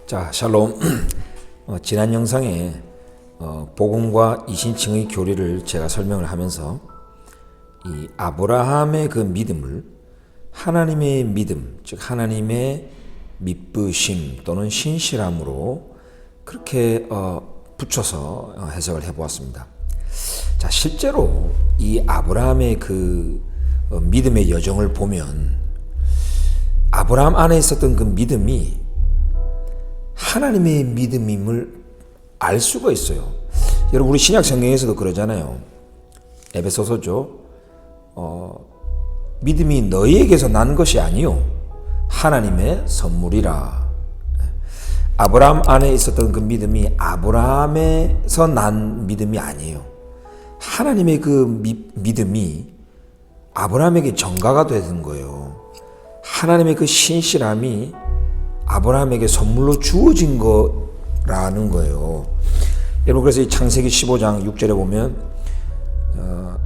자, 샬롬. 지난 영상에 복음과 이신칭의 교리를 제가 설명을 하면서 이 아브라함의 그 믿음을 하나님의 믿음, 즉 하나님의 믿으심 또는 신실함으로 그렇게 붙여서 해석을 해보았습니다. 자, 실제로 이 아브라함의 그 믿음의 여정을 보면 아브라함 안에 있었던 그 믿음이 하나님의 믿음임을 알 수가 있어요. 여러분, 우리 신약 성경에서도 그러잖아요. 에베소서죠. 믿음이 너희에게서 난 것이 아니요 하나님의 선물이라. 아브라함 안에 있었던 그 믿음이 아브라함에서 난 믿음이 아니에요. 하나님의 그 믿음이 아브라함에게 전가가 되는 거예요. 하나님의 그 신실함이 아브라함에게 선물로 주어진 거라는 거예요. 여러분, 그래서 이 창세기 15장 6절에 보면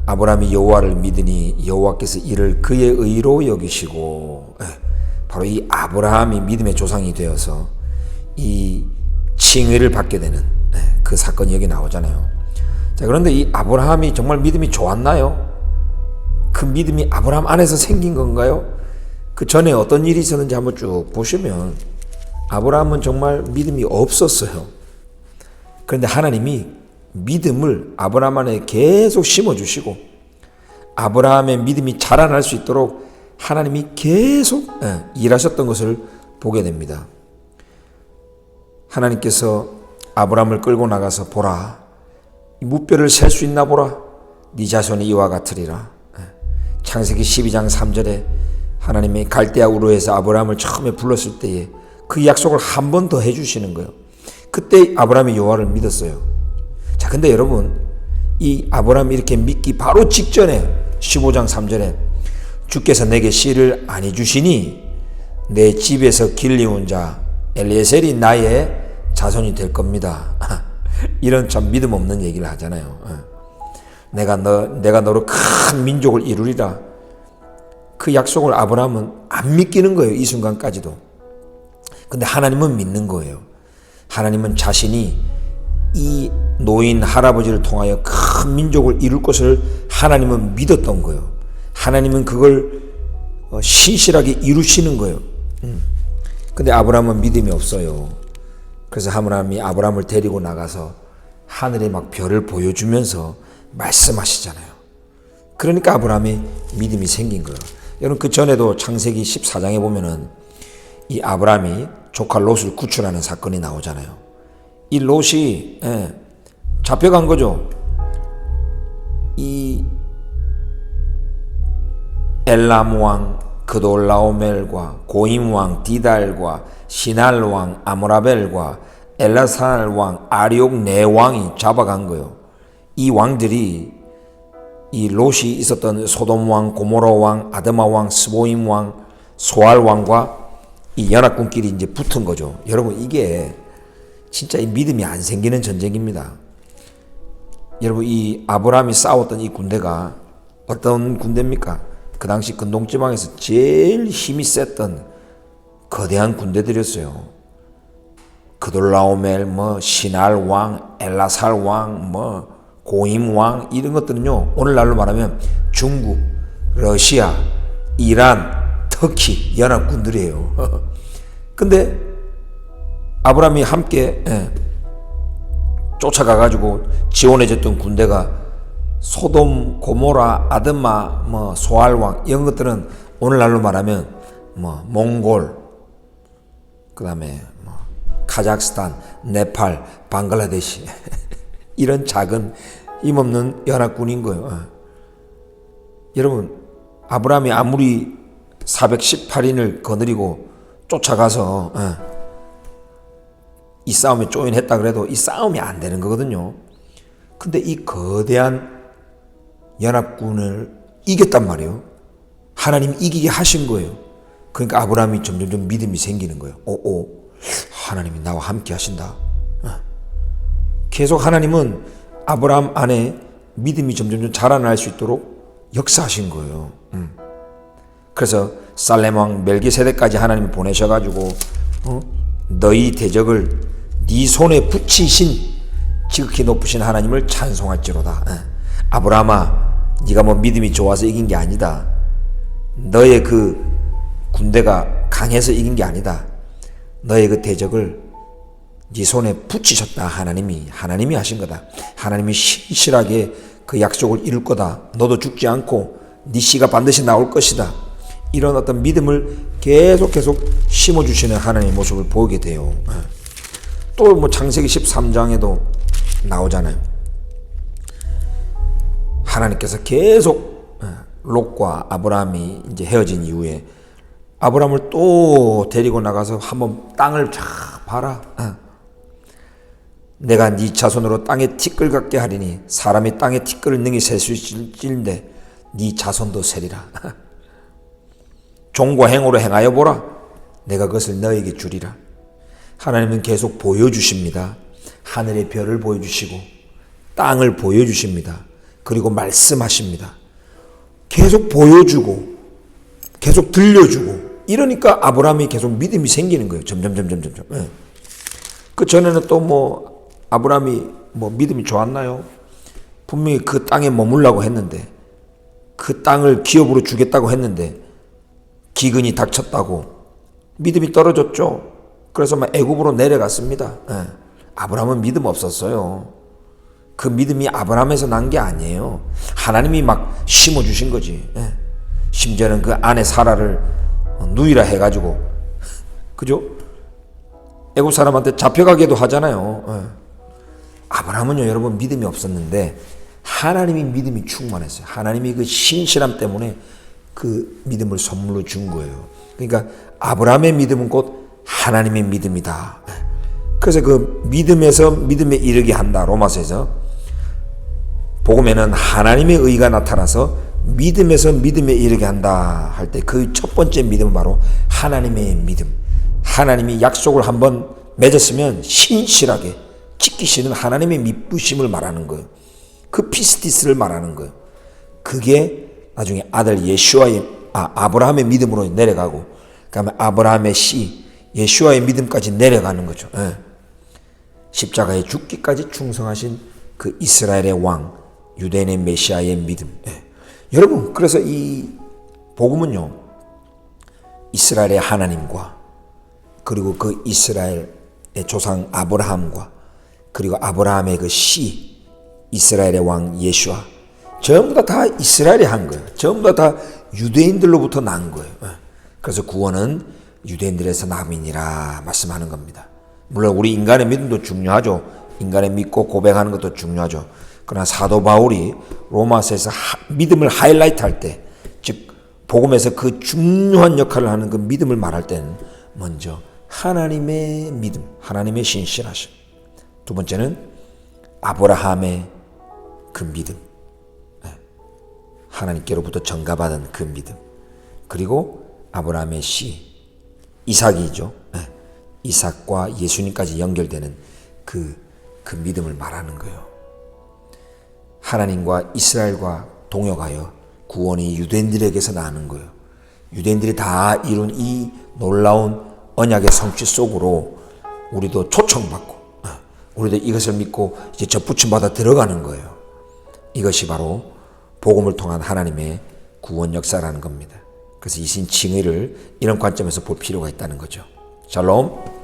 아브라함이 여호와를 믿으니 여호와께서 이를 그의 의로 여기시고, 바로 이 아브라함이 믿음의 조상이 되어서 이 칭의를 받게 되는 그 사건이 여기 나오잖아요. 자, 그런데 이 아브라함이 정말 믿음이 좋았나요? 그 믿음이 아브라함 안에서 생긴 건가요? 그 전에 어떤 일이 있었는지 한번 쭉 보시면 아브라함은 정말 믿음이 없었어요. 그런데 하나님이 믿음을 아브라함 안에 계속 심어주시고 아브라함의 믿음이 자라날 수 있도록 하나님이 계속 일하셨던 것을 보게 됩니다. 하나님께서 아브라함을 끌고 나가서 보라, 무뼈를 셀 수 있나 보라, 네 자손이 이와 같으리라. 창세기 12장 3절에 하나님이 갈대아 우르에서 아브라함을 처음에 불렀을 때에 그 약속을 한 번 더 해주시는 거예요. 그때 아브라함이 여호와를 믿었어요. 자, 근데 여러분, 이 아브라함이 이렇게 믿기 바로 직전에 15장 3절에 주께서 내게 씨를 안 해주시니 내 집에서 길리운 자 엘리에셀이 나의 자손이 될 겁니다. 이런 참 믿음 없는 얘기를 하잖아요. 내가 너로 큰 민족을 이루리라. 그 약속을 아브라함은 안 믿기는 거예요. 이 순간까지도. 근데 하나님은 믿는 거예요. 하나님은 자신이 이 노인 할아버지를 통하여 큰 민족을 이룰 것을 하나님은 믿었던 거예요. 하나님은 그걸 신실하게 이루시는 거예요. 근데 아브라함은 믿음이 없어요. 그래서 하나님이 아브라함을 데리고 나가서 하늘에 막 별을 보여주면서 말씀하시잖아요. 그러니까 아브라함의 믿음이 생긴 거예요. 여러분, 그 전에도 창세기 14장에 보면은 이 아브라함이 조카 롯을 구출하는 사건이 나오잖아요. 이 롯이 잡혀간 거죠. 이 엘람 왕 그돌라오멜과 고임 왕 디달과 시날 왕 아모라벨과 엘라살 왕 아리옥 네 왕이 잡아간 거예요. 이 왕들이 이 롯이 있었던 소돔 왕, 고모라 왕, 아드마 왕, 스보임 왕, 소알 왕과 이 연합군끼리 이제 붙은 거죠. 여러분, 이게 진짜 이 믿음이 안 생기는 전쟁입니다. 여러분, 이 아브라함이 싸웠던 이 군대가 어떤 군대입니까? 그 당시 근동지방에서 제일 힘이 셌던 거대한 군대들이었어요. 그돌라오멜, 시날 왕, 엘라살 왕, 고임 왕, 이런 것들은요, 오늘날로 말하면 중국, 러시아, 이란, 터키 연합군들이에요. 근데 아브라함이 함께 쫓아가가지고 지원해줬던 군대가 소돔, 고모라, 아드마, 소알 왕, 이런 것들은 오늘날로 말하면 몽골, 그 다음에 카자흐스탄, 네팔, 방글라데시 이런 작은 힘없는 연합군인 거예요. 여러분, 아브라함이 아무리 418인을 거느리고 쫓아가서 이 싸움에 조인했다 그래도 이 싸움이 안 되는 거거든요. 근데 이 거대한 연합군을 이겼단 말이에요. 하나님이 이기게 하신 거예요. 그러니까 아브라함이 점점 믿음이 생기는 거예요. 하나님이 나와 함께 하신다. 계속 하나님은 아브라함 안에 믿음이 점점 자라날 수 있도록 역사하신 거예요. 그래서 살렘 왕 멜기세덱까지 하나님이 보내셔가지고 너희 대적을 네 손에 붙이신 지극히 높으신 하나님을 찬송할지로다. 아브라함아, 네가 뭐 믿음이 좋아서 이긴 게 아니다. 너의 그 군대가 강해서 이긴 게 아니다. 너의 그 대적을 네 손에 붙이셨다. 하나님이 하신 거다. 하나님이 신실하게 그 약속을 이룰 거다. 너도 죽지 않고 네 씨가 반드시 나올 것이다. 이런 어떤 믿음을 계속 심어주시는 하나님의 모습을 보게 돼요. 또 뭐 창세기 13장에도 나오잖아요. 하나님께서 계속 롯과 아브라함이 이제 헤어진 이후에 아브라함을 또 데리고 나가서 한번 땅을 쫙 봐라. 내가 네 자손으로 땅에 티끌 같게 하리니 사람이 땅에 티끌을 능히 셀 수 있을진데 네 자손도 세리라. 종과 행으로 행하여 보라. 내가 그것을 너에게 주리라. 하나님은 계속 보여주십니다. 하늘의 별을 보여주시고 땅을 보여주십니다. 그리고 말씀하십니다. 계속 보여주고 계속 들려주고 이러니까 아브라함이 계속 믿음이 생기는 거예요. 점점. 그 전에는 또 뭐 아브라함이 뭐 믿음이 좋았나요? 분명히 그 땅에 머물라고 했는데 그 땅을 기업으로 주겠다고 했는데 기근이 닥쳤다고 믿음이 떨어졌죠. 그래서 막 애굽으로 내려갔습니다. 아브라함은 믿음 없었어요. 그 믿음이 아브라함에서 난 게 아니에요. 하나님이 막 심어주신 거지. 심지어는 그 아내 사라를 누이라 해가지고 그죠? 애굽 사람한테 잡혀가기도 하잖아요. 아브라함은요 여러분 믿음이 없었는데 하나님이 믿음이 충만했어요. 하나님이 그 신실함 때문에 그 믿음을 선물로 준 거예요. 그러니까 아브라함의 믿음은 곧 하나님의 믿음이다. 그래서 그 믿음에서 믿음에 이르게 한다. 로마서에서 복음에는 하나님의 의가 나타나서 믿음에서 믿음에 이르게 한다 할 때 그 첫 번째 믿음은 바로 하나님의 믿음. 하나님이 약속을 한번 맺었으면 신실하게 지키시는 하나님의 믿부심을 말하는 거예요. 그 피스티스를 말하는 거예요. 그게 나중에 아들 예슈아의 아브라함의 믿음으로 내려가고 그다음에 아브라함의 씨 예슈아의 믿음까지 내려가는 거죠. 십자가에 죽기까지 충성하신 그 이스라엘의 왕 유대인의 메시아의 믿음. 여러분 그래서 이 복음은요 이스라엘의 하나님과 그리고 그 이스라엘의 조상 아브라함과 그리고 아브라함의 그 씨 이스라엘의 왕 예슈아 전부 다 이스라엘이 한 거예요. 전부 다 유대인들로부터 난 거예요. 그래서 구원은 유대인들에서 남이니라 말씀하는 겁니다. 물론 우리 인간의 믿음도 중요하죠. 인간의 믿고 고백하는 것도 중요하죠. 그러나 사도 바울이 로마서에서 믿음을 하이라이트 할 때, 즉 복음에서 그 중요한 역할을 하는 그 믿음을 말할 때는 먼저 하나님의 믿음, 하나님의 신실하심. 두 번째는 아브라함의 그 믿음, 하나님께로부터 전가받은 그 믿음. 그리고 아브라함의 씨, 이삭이죠. 이삭과 예수님까지 연결되는 그 믿음을 말하는 거예요. 하나님과 이스라엘과 동역하여 구원이 유대인들에게서 나는 거예요. 유대인들이 다 이룬 이 놀라운 언약의 성취 속으로 우리도 초청받고 우리도 이것을 믿고 이제 접붙임받아 들어가는 거예요. 이것이 바로 복음을 통한 하나님의 구원 역사라는 겁니다. 그래서 이 신 칭의를 이런 관점에서 볼 필요가 있다는 거죠. 샬롬.